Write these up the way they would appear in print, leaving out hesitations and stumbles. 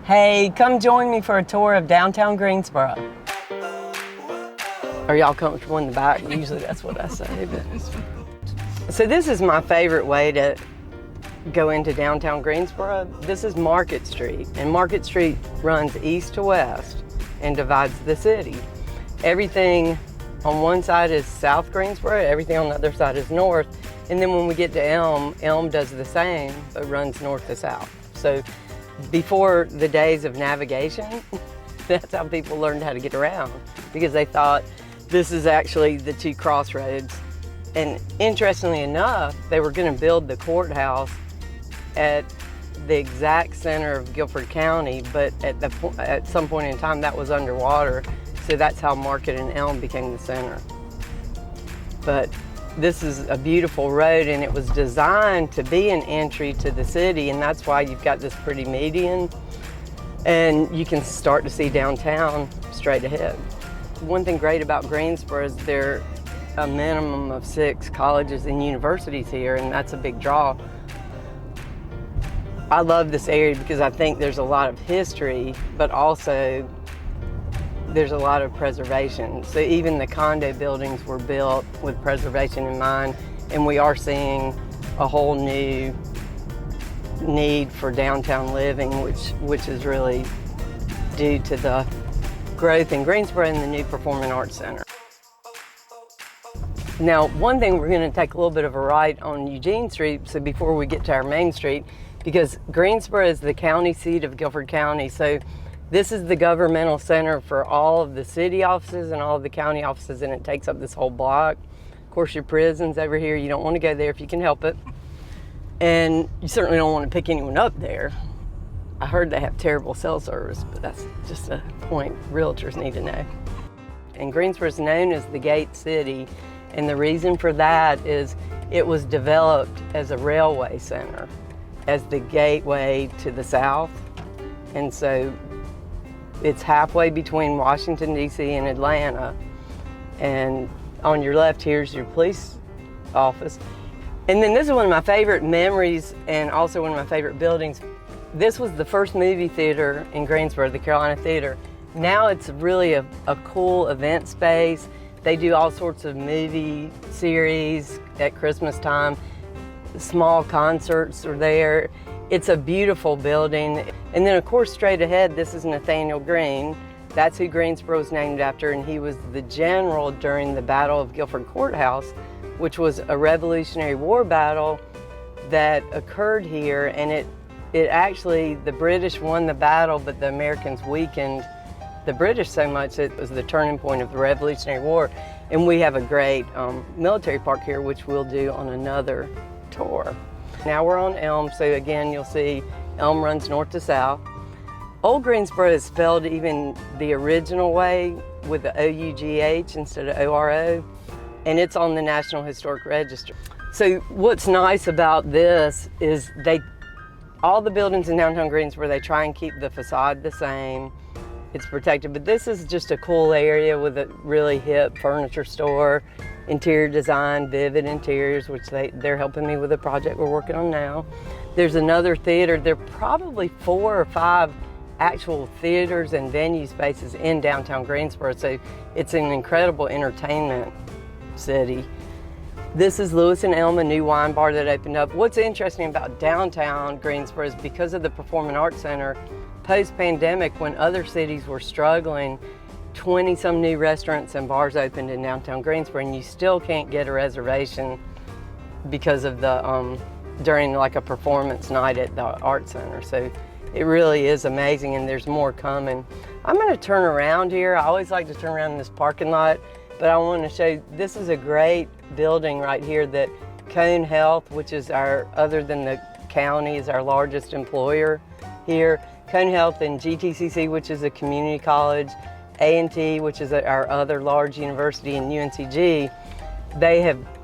Hey, come join me for a tour of downtown Greensboro. Are y'all comfortable in the back? Usually that's what I say. But. So this is my favorite way to go into downtown Greensboro. This is Market Street, and Market Street runs east to west and divides the city. Everything on one side is South Greensboro, everything on the other side is north. And then when we get to Elm does the same, but runs north to south. So before the days of navigation, that's how people learned how to get around, because they thought this is actually the two crossroads. And interestingly enough, they were going to build the courthouse at the exact center of Guilford County, but at some point in time that was underwater. So that's how Market and Elm became the center. But this is a beautiful road, and it was designed to be an entry to the city, and that's why you've got this pretty median, and you can start to see downtown straight ahead. One thing great about Greensboro is there are a minimum of 6 colleges and universities here, and that's a big draw. I love this area because I think there's a lot of history, but also there's a lot of preservation. So even the condo buildings were built with preservation in mind, and we are seeing a whole new need for downtown living, which is really due to the growth in Greensboro and the new Performing Arts Center. Now, one thing, we're going to take a little bit of a right on Eugene Street, so before we get to our main street, because Greensboro is the county seat of Guilford County, so this is the governmental center for all of the city offices and all of the county offices, and it takes up this whole block. Of course, your prison's over here. You don't want to go there if you can help it. And you certainly don't want to pick anyone up there. I heard they have terrible cell service, but that's just a point realtors need to know. And Greensboro is known as the Gate City, and the reason for that is it was developed as a railway center, as the gateway to the south. And so it's halfway between Washington, D.C. and Atlanta. And on your left, here's your police office. And then this is one of my favorite memories, and also one of my favorite buildings. This was the first movie theater in Greensboro, the Carolina Theater. Now it's really a cool event space. They do all sorts of movie series at Christmas time. Small concerts are there. It's a beautiful building. And then of course straight ahead, this is Nathaniel Greene. That's who Greensboro is named after, and he was the general during the Battle of Guilford Courthouse, which was a Revolutionary War battle that occurred here, and it actually, the British won the battle, but the Americans weakened the British so much it was the turning point of the Revolutionary War. And we have a great military park here, which we'll do on another tour. Now we're on Elm, so again, you'll see Elm runs north to south. Old Greensboro is spelled even the original way with the O-U-G-H instead of O-R-O, and it's on the National Historic Register. So what's nice about this is all the buildings in downtown Greensboro, they try and keep the facade the same. It's protected, but this is just a cool area with a really hip furniture store, interior design, Vivid Interiors, which they're helping me with a project we're working on now. There's another theater. There are probably 4 or 5 actual theaters and venue spaces in downtown Greensboro, so it's an incredible entertainment city. This is Lewis and Elm, a new wine bar that opened up. What's interesting about downtown Greensboro is because of the Performing Arts Center, post-pandemic, when other cities were struggling, 20-some new restaurants and bars opened in downtown Greensboro, and you still can't get a reservation because of the during like a performance night at the Art Center. So it really is amazing, and there's more coming. I'm going to turn around here. I always like to turn around in this parking lot, but I want to show you, this is a great building right here that Cone Health, which is other than the county, is our largest employer here. Cone Health and GTCC, which is a community college, A&T, which is our other large university, in UNCG,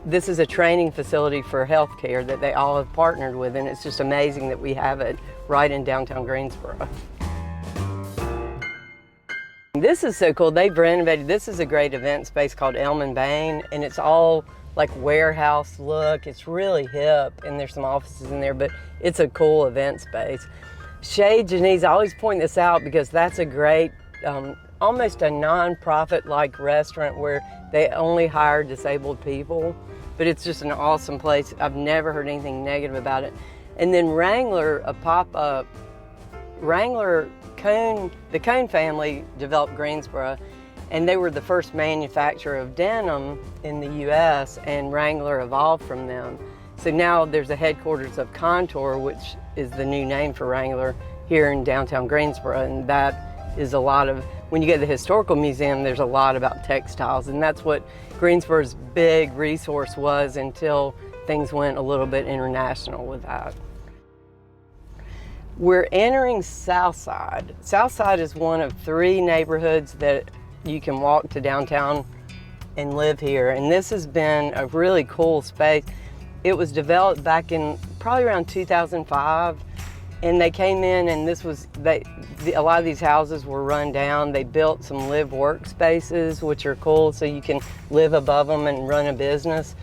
this is a training facility for healthcare that they all have partnered with, and it's just amazing that we have it right in downtown Greensboro. This is so cool. They've renovated. This is a great event space called Elm and Bain, and it's all like warehouse look. It's really hip, and there's some offices in there, but it's a cool event space. Chez Janice, I always point this out because that's a great, almost a non-profit-like restaurant where they only hire disabled people, but it's just an awesome place. I've never heard anything negative about it. And then Wrangler, a pop-up, Wrangler Cone, the Cone family developed Greensboro, and they were the first manufacturer of denim in the US, and Wrangler evolved from them. So now there's a headquarters of Contour, which is the new name for Wrangler, here in downtown Greensboro, and that is a lot of, when you go to the Historical Museum, there's a lot about textiles, and that's what Greensboro's big resource was until things went a little bit international with that. We're entering Southside. Southside is one of 3 neighborhoods that you can walk to downtown and live here, and this has been a really cool space. It was developed back in probably around 2005, and they came in, and this was, a lot of these houses were run down. They built some live-work spaces, which are cool, so you can live above them and run a business.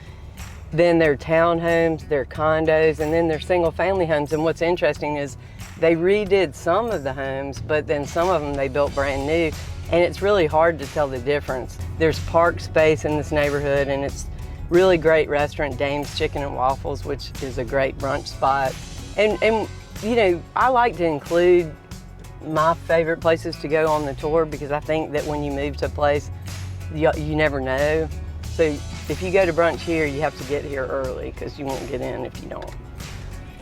Then there are townhomes, there are condos, and then there's single-family homes. And what's interesting is they redid some of the homes, but then some of them they built brand new, and it's really hard to tell the difference. There's park space in this neighborhood, and it's really great restaurant, Dame's Chicken and Waffles, which is a great brunch spot. And you know, I like to include my favorite places to go on the tour because I think that when you move to a place, you never know. So if you go to brunch here, you have to get here early because you won't get in if you don't.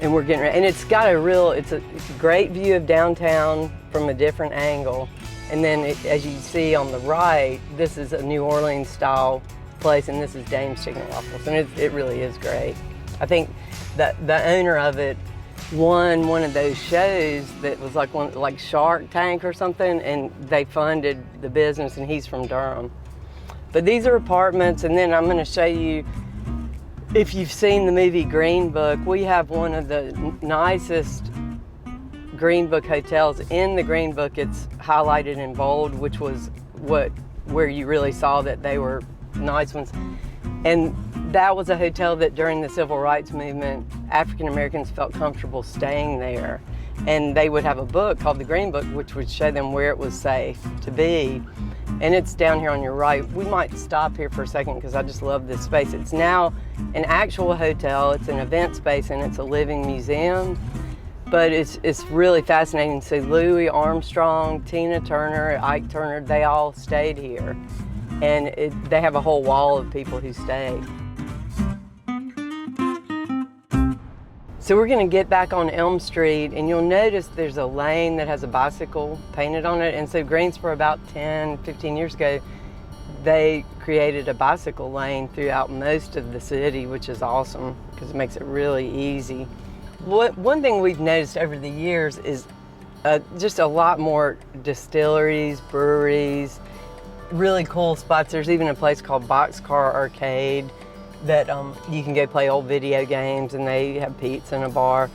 And we're getting ready. And it's got it's a great view of downtown from a different angle. And then as you see on the right, this is a New Orleans style place, and this is Dame's Chicken and Waffles, and it really is great. I think that the owner of it won one of those shows that was like Shark Tank or something, and they funded the business, and he's from Durham. But these are apartments, and then I'm going to show you, if you've seen the movie Green Book, we have one of the nicest Green Book hotels. In the Green Book, it's highlighted in bold, which was where you really saw that they were nice ones. And that was a hotel that during the Civil Rights Movement, African Americans felt comfortable staying there. And they would have a book called the Green Book, which would show them where it was safe to be. And it's down here on your right. We might stop here for a second because I just love this space. It's now an actual hotel, it's an event space, and it's a living museum. But it's really fascinating. So Louis Armstrong, Tina Turner, Ike Turner, they all stayed here. And they have a whole wall of people who stayed. So we're going to get back on Elm Street, and you'll notice there's a lane that has a bicycle painted on it. And so Greensboro, about 10, 15 years ago, they created a bicycle lane throughout most of the city, which is awesome because it makes it really easy. One thing we've noticed over the years is just a lot more distilleries, breweries, really cool spots. There's even a place called Boxcar Arcade that you can go play old video games, and they have pizza and a bar.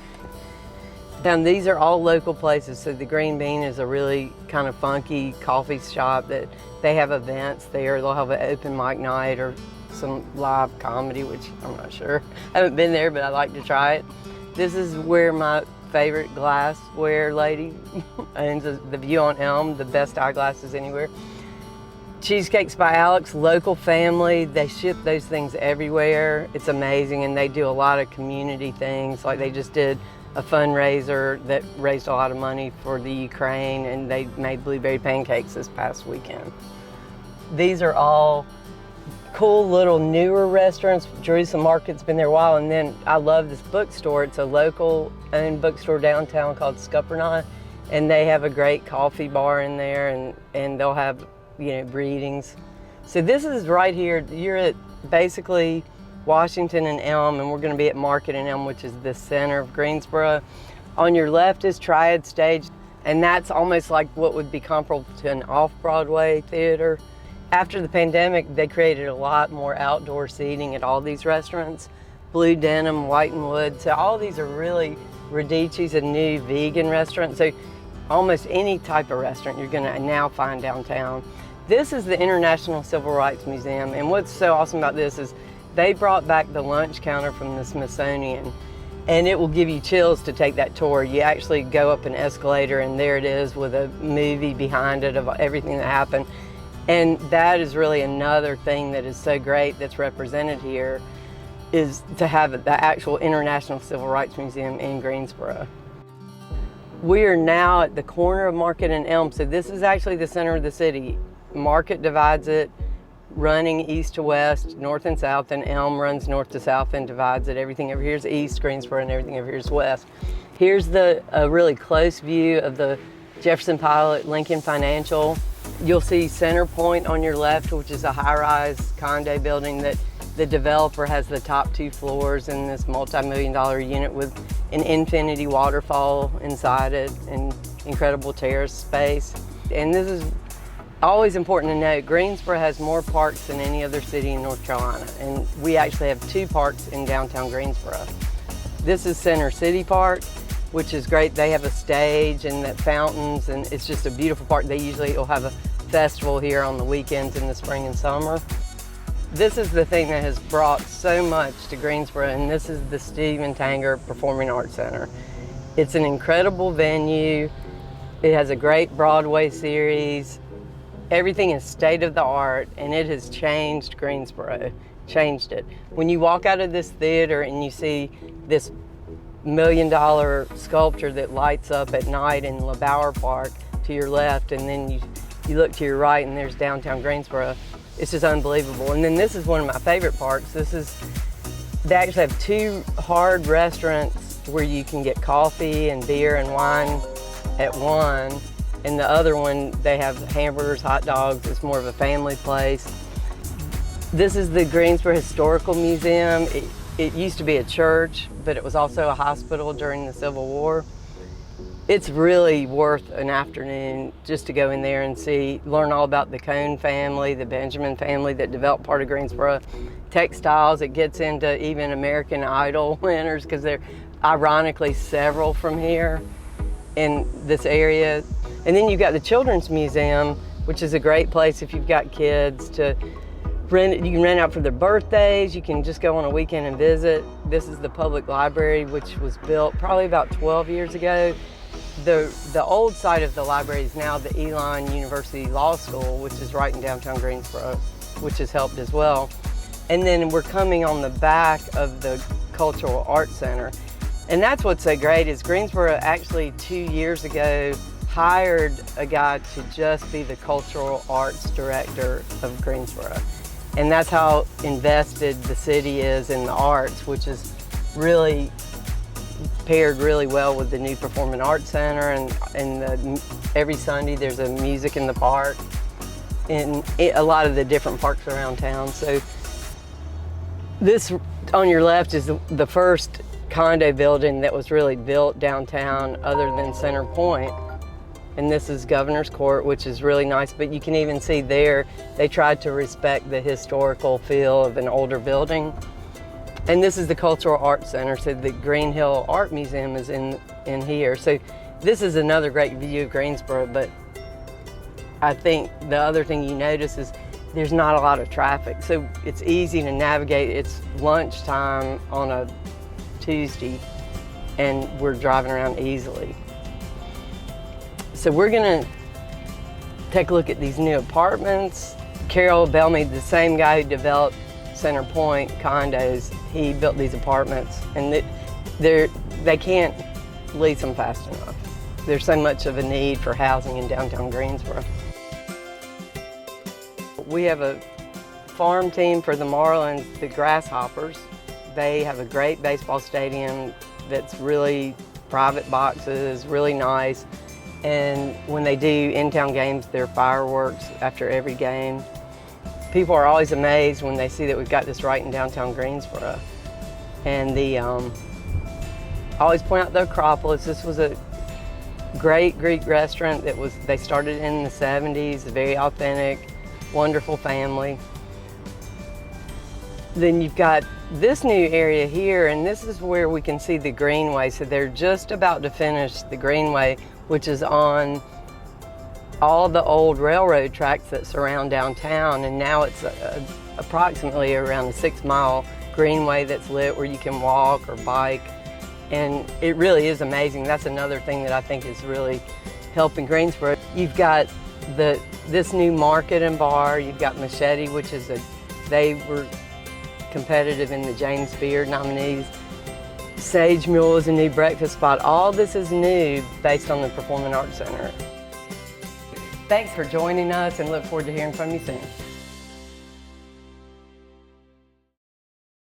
And these are all local places. So the Green Bean is a really kind of funky coffee shop that they have events there. They'll have an open mic night or some live comedy, which I'm not sure. I haven't been there, but I like to try it. This is where my favorite glassware lady owns the view on Elm, the best eyeglasses anywhere. Cheesecakes by Alex, local family. They ship those things everywhere. It's amazing, and they do a lot of community things. Like they just did a fundraiser that raised a lot of money for the Ukraine, and they made blueberry pancakes this past weekend. These are all cool little newer restaurants. Jerusalem Market's been there a while, and then I love this bookstore. It's a local owned bookstore downtown called Scuppernot, and they have a great coffee bar in there, and they'll have, you know, readings. So this is right here. You're at basically Washington and Elm, and we're going to be at Market and Elm, which is the center of Greensboro. On your left is Triad Stage, and that's almost like what would be comparable to an off-Broadway theater. After the pandemic, they created a lot more outdoor seating at all these restaurants. Blue Denim, White and Wood, so all these are really, Radici's a new vegan restaurant, so almost any type of restaurant you're going to now find downtown. This is the International Civil Rights Museum, and what's so awesome about this is they brought back the lunch counter from the Smithsonian. And it will give you chills to take that tour. You actually go up an escalator and there it is with a movie behind it of everything that happened. And that is really another thing that is so great that's represented here, is to have the actual International Civil Rights Museum in Greensboro. We are now at the corner of Market and Elm, so this is actually the center of the city. Market divides it, running east to west, north and south, and Elm runs north to south and divides it. Everything over here is east, Greensboro, and everything over here is west. Here's a really close view of the Jefferson Pilot Lincoln Financial. You'll see Center Point on your left, which is a high-rise condo building that the developer has the top 2 floors in this multi-million-dollar unit with an infinity waterfall inside it and incredible terrace space. And this is always important to note, Greensboro has more parks than any other city in North Carolina, and we actually have 2 parks in downtown Greensboro. This is Center City Park, which is great. They have a stage and fountains, and it's just a beautiful park. They usually will have a festival here on the weekends in the spring and summer. This is the thing that has brought so much to Greensboro, and this is the Stephen Tanger Performing Arts Center. It's an incredible venue. It has a great Broadway series. Everything is state of the art, and it has changed Greensboro, changed it. When you walk out of this theater and you see this $1 million sculpture that lights up at night in LeBauer Park to your left, and then you look to your right and there's downtown Greensboro, it's just unbelievable. And then this is one of my favorite parks. They actually have 2 hard restaurants where you can get coffee and beer and wine at one. And the other one, they have hamburgers, hot dogs. It's more of a family place. This is the Greensboro Historical Museum. It used to be a church, but it was also a hospital during the Civil War. It's really worth an afternoon just to go in there and learn all about the Cone family, the Benjamin family that developed part of Greensboro. Textiles, it gets into even American Idol winners, because there are ironically several from here in this area. And then you've got the Children's Museum, which is a great place if you've got kids to rent it. You can rent out for their birthdays. You can just go on a weekend and visit. This is the public library, which was built probably about 12 years ago. The old site of the library is now the Elon University Law School, which is right in downtown Greensboro, which has helped as well. And then we're coming on the back of the Cultural Arts Center. And that's what's so great is Greensboro actually 2 years ago hired a guy to just be the cultural arts director of Greensboro. And that's how invested the city is in the arts, which is really paired really well with the new Performing Arts Center. And every Sunday there's a music in the park and a lot of the different parks around town. So this on your left is the first condo building that was really built downtown other than Center Point. And this is Governor's Court, which is really nice, but you can even see there, they tried to respect the historical feel of an older building. And this is the Cultural Arts Center, so the Green Hill Art Museum is in here. So this is another great view of Greensboro, but I think the other thing you notice is there's not a lot of traffic, so it's easy to navigate. It's lunchtime on a Tuesday, and we're driving around easily. So we're gonna take a look at these new apartments. Carol Bellamy, the same guy who developed Center Point condos, he built these apartments, and they can't lease them fast enough. There's so much of a need for housing in downtown Greensboro. We have a farm team for the Marlins, the Grasshoppers. They have a great baseball stadium that's really private boxes, really nice. And when they do in-town games, there are fireworks after every game. People are always amazed when they see that we've got this right in downtown Greensboro. And I always point out the Acropolis. This was a great Greek restaurant they started in the 70s, very authentic, wonderful family. Then you've got this new area here, and this is where we can see the Greenway. So they're just about to finish the Greenway, which is on all the old railroad tracks that surround downtown, and now it's approximately around a 6-mile greenway that's lit where you can walk or bike And it really is amazing. That's another thing that I think is really helping Greensboro. You've got this new market and bar. You've got Machete, which is they were competitive in the James Beard nominees. Sage Mule is a new breakfast spot. All this is new based on the Performing Arts Center. Thanks for joining us and look forward to hearing from you soon.